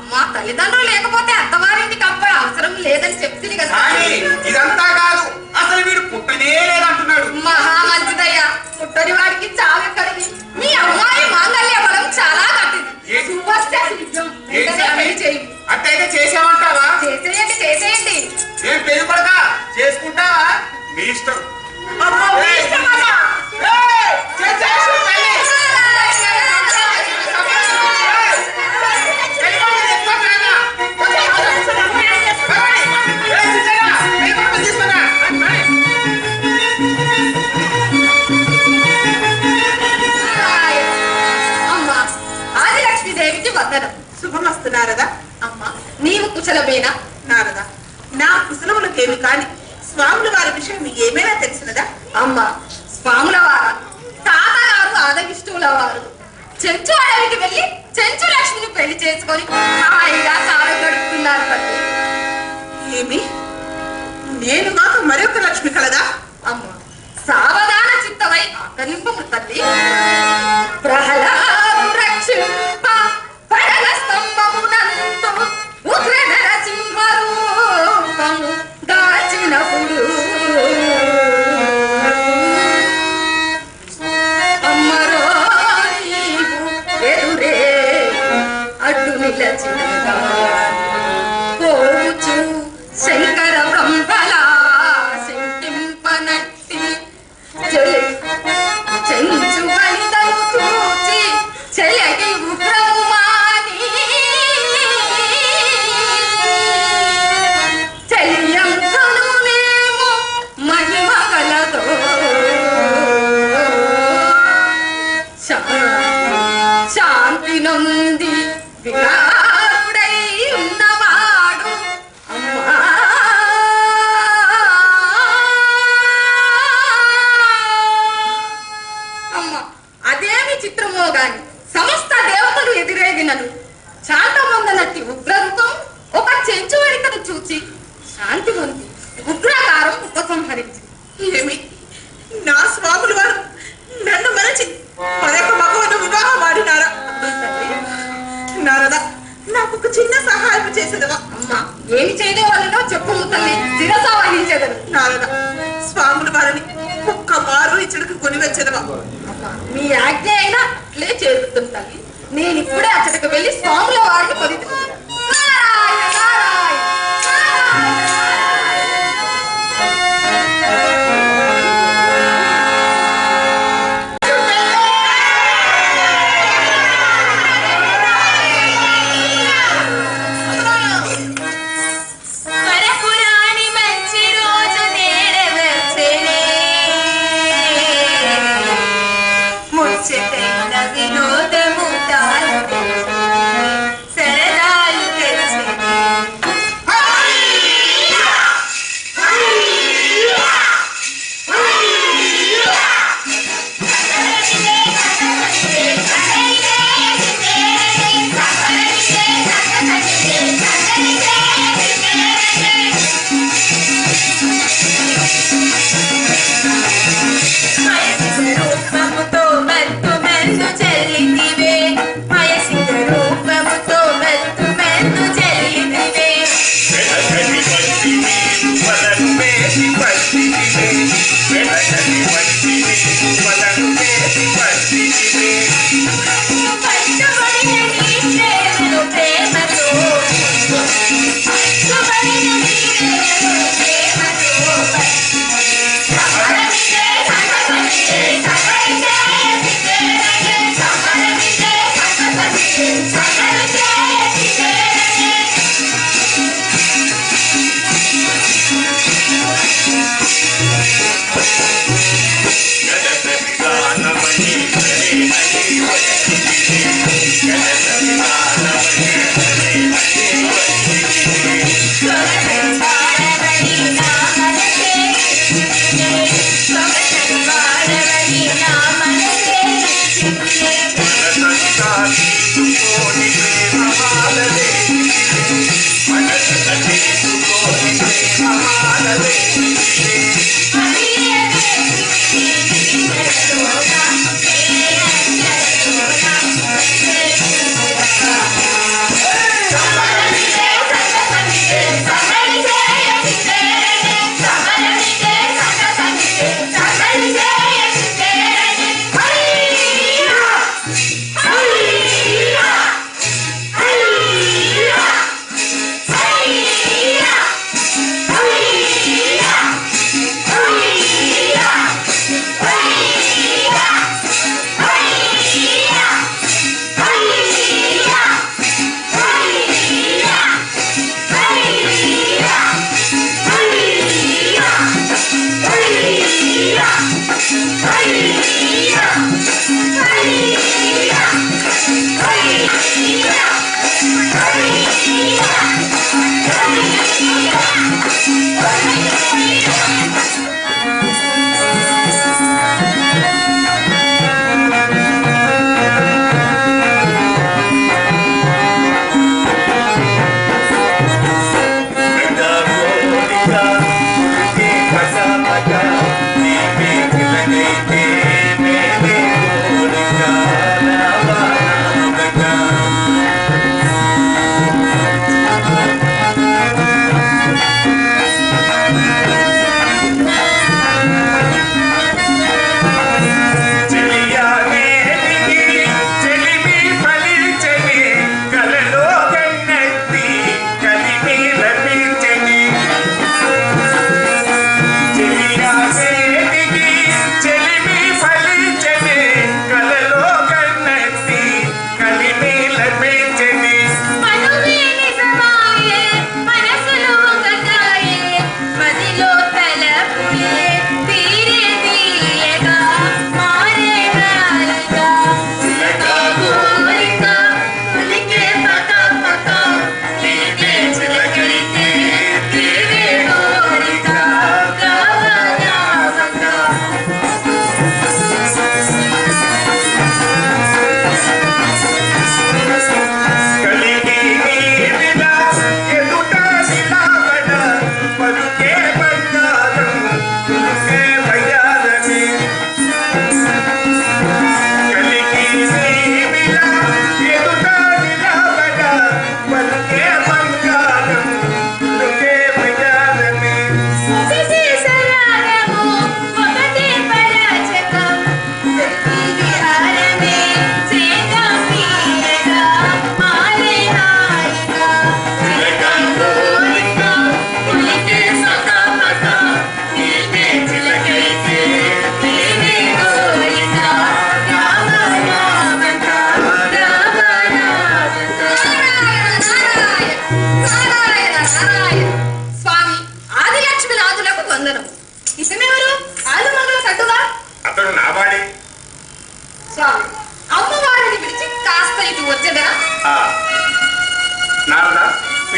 అమ్మా తల్లిదండ్రులు లేకపోతే అత్తవారింటికి కప్పే అవసరం లేదని చెప్తుంది కదా స్వామి ఇదంతా కాదు అసలు వీడు పుట్టనే లేదంటున్నాడు మహా మంచిదయ్యా పుట్టని వాడికి చాలా కడిగి మీ అమ్మాయి మాంగళ్య బలం చాలా కట్టింది శుభస్తే నిజం వెంటనే పెళ్లి చేయండి అట్టయితే చేసామంటావా చేసేయండి చేసేయండి ఏం పెళ్లి కొడక చేసుకుంటావా మీ ఇష్టం ఏయ్! చేసేసి తల్లి. దేవికి వందనం. శుభమస్తు నారద. అమ్మా, నీవు కుశలమేనా? నారద, నా కుశలములకేమి కాని స్వాముల వారి విషయం ఏమైనా తెలిసినదా? అమ్మా, స్వాముల వారు తాతగారు ఆదగిష్టుల వారు చెంచు అడవికి వెళ్ళి చెంచు లక్ష్మిని పెళ్లి చేసుకొని హాయిగా కాలం గడుపుతున్నారు తల్లి. ఏమి, నేను మాకు మరొక లక్ష్మి కలదా? అమ్మ, సావధాన చిత్తమై ఆకలింపము తల్లి. ప్రహ్లాదు రక్షింప పడగ స్తంభమునందు ఉగ్ర నరసింహ రూపము దాచినప్పుడు అమ్మరో నీవు ఎదురే అడ్డు నిలచినదా పోవచ్చు శంకర బ్రహ్మలా శంకింపనట్టి చెంచు బలితను చూచి చెలగి ఉగ్రమాని చెయ్యంతనునేమో మహిమ కలదో శాంతి నొంది విరాడై ఉన్నవాడు అమ్మా. అమ్మ, అదేమి చిత్రమో గాని సమస్త దేవతలు ఎదురేగినను శాంతమొందనట్టి ఉగ్రరూపం ఒక చెంచువడికను చూచి శాంతి పొంది ఉగ్రకారం ఉపసంహరించి. ఏమి, నా స్వాముల వారు నన్ను మరచి మరొక మగవను వివాహం ఆడినారా? నారద, నాకు ఒక చిన్న సహాయం చేసేదవా? అమ్మ, ఏమి చేయదేవాళ్ళనో చెప్పు తల్లి, శిరస వహించేదను. నారద, స్వాముల వారిని ఒక్క మారు ఇచ్చడికి కొనివచ్చేదవా? మీ ఆజ్ఞ అయినా అట్లే చేరుతుంది తల్లి. నేను ఇప్పుడే అచ్చటికి వెళ్ళి స్వాముల వారిని కొని వరపురాణి మంచి రోజు నేడవచ్చెనే, ముచ్చటైన వినోదము తాను సరదాలు తెచ్చెనే. రూపముతో మత్తు మందు చెల్లితివే, వయసిక రూపముతో మత్తు మందు చెల్లితివే. పట్టుబడిన నీ ప్రేమను ప్రేమతో, పట్టుబడిన నీ ప్రేమను ప్రేమతో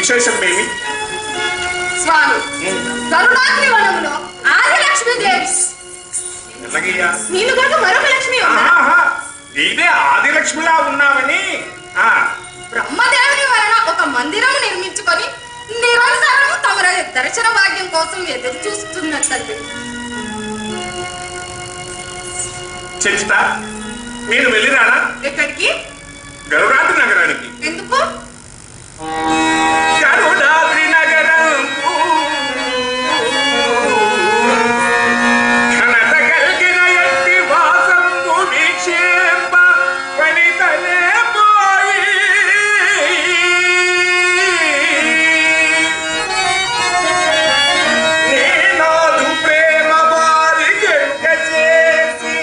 విశేషం ఏమి? స్వామి, గరుడాద్రి వనంలో ఆదిలక్ష్మీదేవి ఎలాగయ్యా? నేను కొరకు మరొక లక్ష్మి ఉందా? ఆహా, ఇదే ఆదిలక్ష్మిలా ఉన్నావని. బ్రహ్మదేవుని వలన ఒక మందిరం నిర్మించుకొని నిరంతరం తమ దర్శన భాగ్యం కోసం ఎదురు చూస్తున్నట్టు. చెంచుత, నేను వెళ్ళిరానా? ఎక్కడికి? గరుడాద్రి నగరానికి. ఎందుకు? గరుడాద్రి నగరం ఘనత కలిగిన ఎట్టి వాసంబు విక్షేప వనితనే పోయి నేనాదు ప్రేమ వారి గెంట చేసి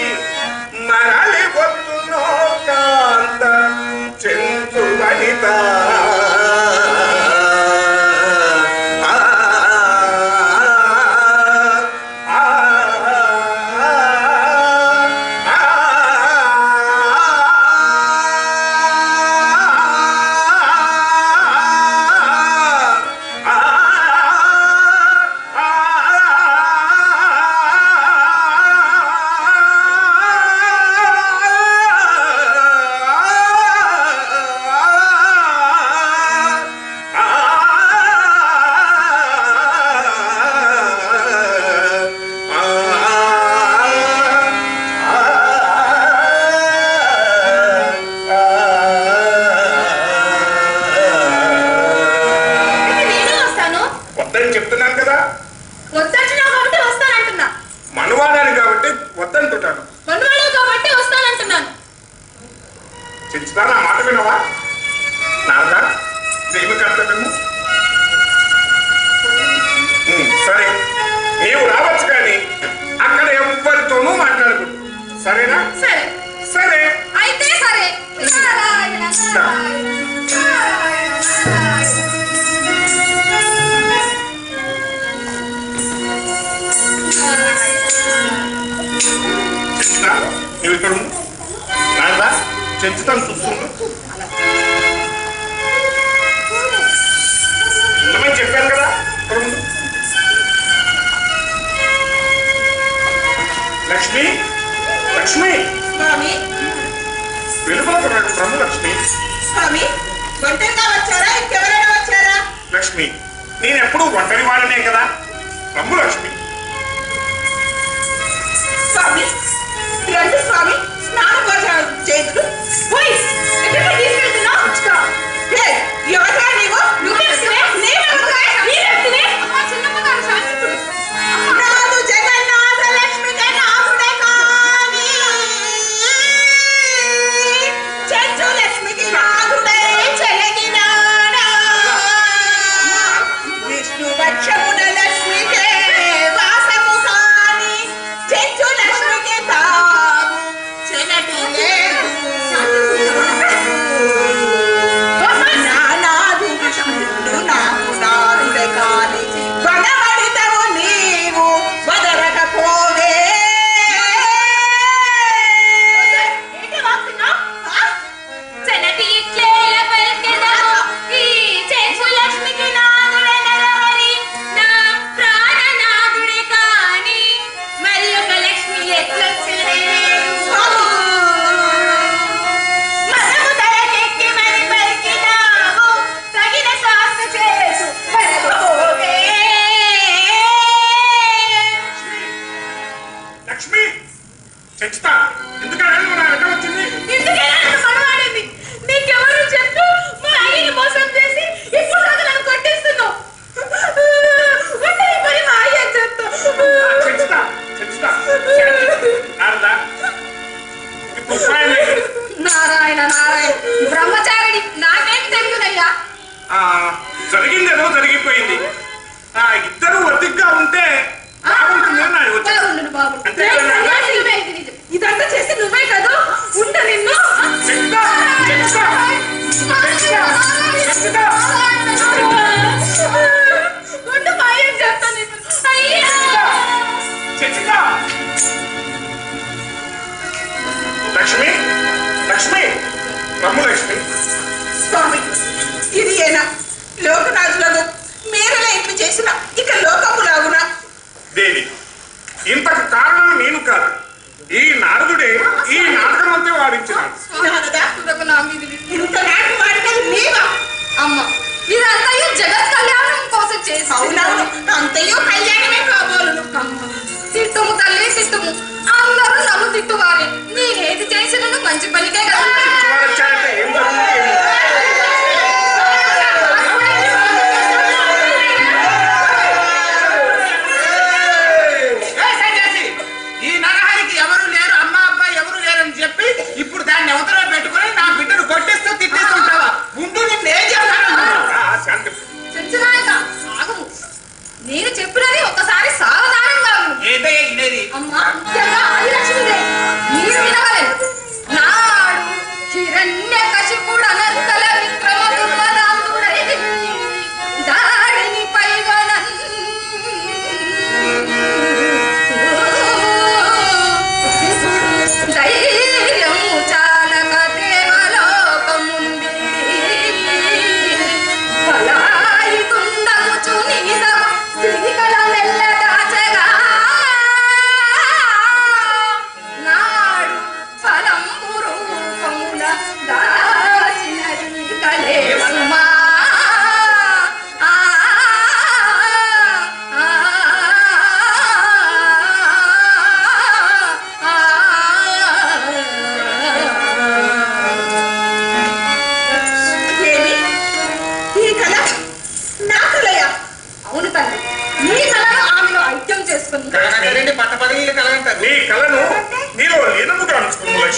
మరలి వద్దునో కాంత చెంచు వనిత. అయితే నేను వస్తాను. వద్దని చెప్తున్నాను కదా, వద్దంటున్నావు కాబట్టి వస్తానంటున్నా. మనవాడాలి కాబట్టి వద్దంటుంటాను. కొనువాళ్ళు కాబట్టి వస్తానంటున్నాను. చెంచుతా, నా మాట వినవా? నారదా, దేవి కర్తవ్యము. సరే, నీవు రావచ్చు కానీ అక్కడ ఎవ్వరితోనూ మాట్లాడకూడదు. సరేనా? సరే. సరే. అయితే సరే. నారాయణ, నారాయణ, నారాయణ, చెంచుతా, నీవు ఇక్కడ ఉండు. నారదా, చెంచుతాను చూస్తుండు. ఉండమని చెప్పాను కదా, ఇక్కడ ఉండు. లక్ష్మి, లక్ష్మి, స్వామి, వెలుపల బ్రహ్మ లక్ష్మి. స్వామి, ఒంటరిగా వచ్చారా? ఇంకెవరైనా వచ్చారా? లక్ష్మి, నేను ఎప్పుడు ఒంటరి వాడనే కదా. రమ్ము లక్ష్మి. స్వామి, రండి స్వామి, స్నానం చేతులు పోయి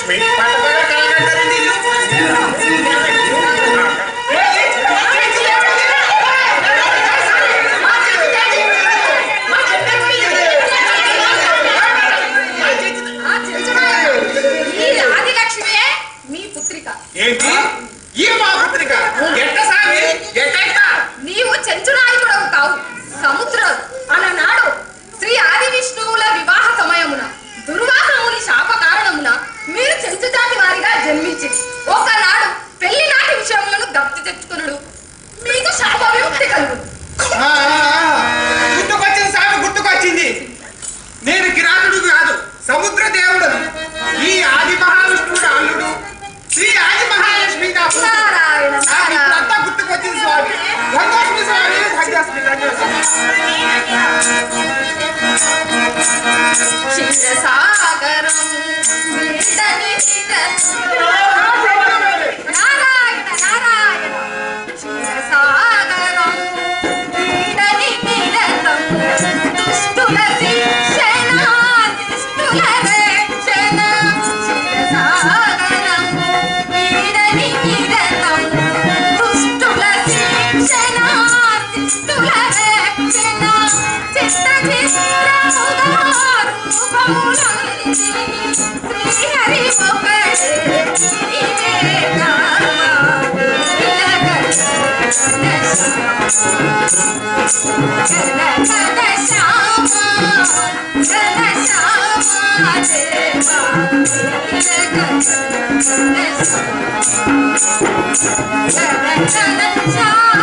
మహాలక్ష్మి పట్టుకోగా కలగంటారండి ఇల్లు. ఈ ఆదిలక్ష్మియే మీ పుత్రిక. ఏంటి ఈ మా పత్రిక ఎట్ట సామి ఎట్ట నీవు చెంచునాయకుడవు కావు, సముద్రం అలనాడు శ్రీ ఆది విష్ణువుల వివాహ సమయమున దుర్వాసముని శాప కారణమున మీరు చెంచు జాతి వారిగా జన్మించి ఒకనాడు పెళ్లి నాటి విషయములను గప్తి తెచ్చుకున్నాడు మీకు శాప విముక్తి కలుగు. గుర్తుకొచ్చింది సామి గుర్తుకొచ్చింది. నేను కిరాతుడు కాదు సముద్ర దేవుడు. ఈ ఆది మహావిష్ణువుడు అల్లుడు శ్రీ ఆది మహాలక్ష్మి నారాయణ నారాయణ. అంతా గుర్తుకొచ్చింది స్వామి. ధన్యోస్మి స్వామి ధన్యోస్మి ధన్యోస్మి. క్షీరసాగరం వీడని నారాయణ నారాయణ. క్షీరసాగరం వీడని నిరతం దుష్టుల శిక్షణ దుష్టుల రక్షణ. క్షీరసాగరం వీడని నిరతం దుష్టుల శిక్షణ దుష్టుల రక్షణ. చిత్త శ్రీహరి శ్యామ